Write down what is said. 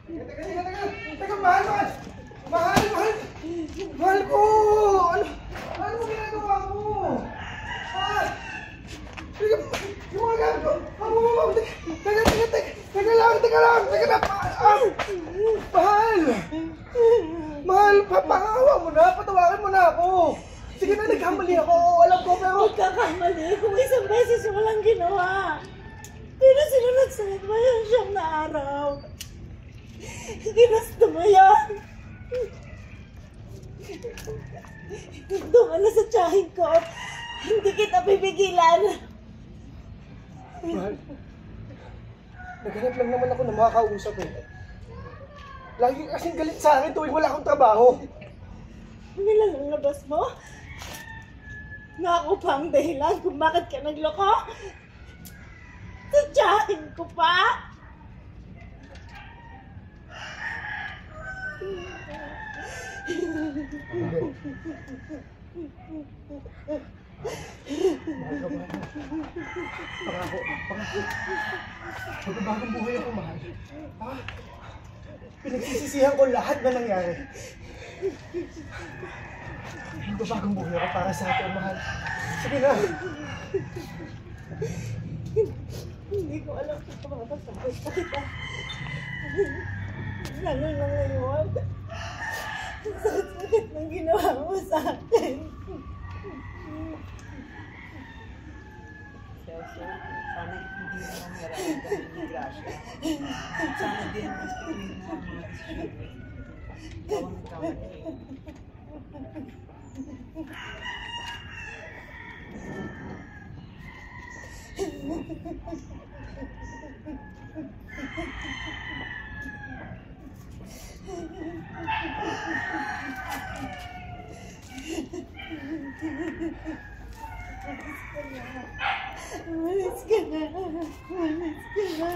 Teka, mahal! Mahal ko! Ano mo ginagawa mo? Teka, yung mga gamit ko! Teka lang! Mahal! Papangawa mo na! Patawarin mo na ako! Sige na, nagkamali ako! Alam ko, pero... Magkakamali kung isang beses mo lang ginawa. Pero sinunod-sunod mo yung siyang na araw. Ginusto mo yan. Doon ka na sa tiyahin ko. Hindi kita pipigilan. Mahal, naghanap lang naman ako ng makakausap eh. Lagi kasing galit sa akin tuwing wala akong trabaho. Ano lang ang labas mo? Na ako pa ang dahilan kung bakit ka nagloko? Sadyahin ko pa! Pangako. Magbabagong buhay ako, mahal. Ha? Pinagsisisihan ko lahat na nangyari. Magbabagong buhay ako para sa atin, mahal. Sige na. Hindi ko alam kung mapapasakot pa kita. Lalo na ngayon. Ang sakit-sakit ng ginawa mo sa akin. Sana hindi mo lang nararamdaman ng grasya. Sana din mas pituin mo ang mga desisyon. Gawang kamali. Umalis ka na. Umalis ka na.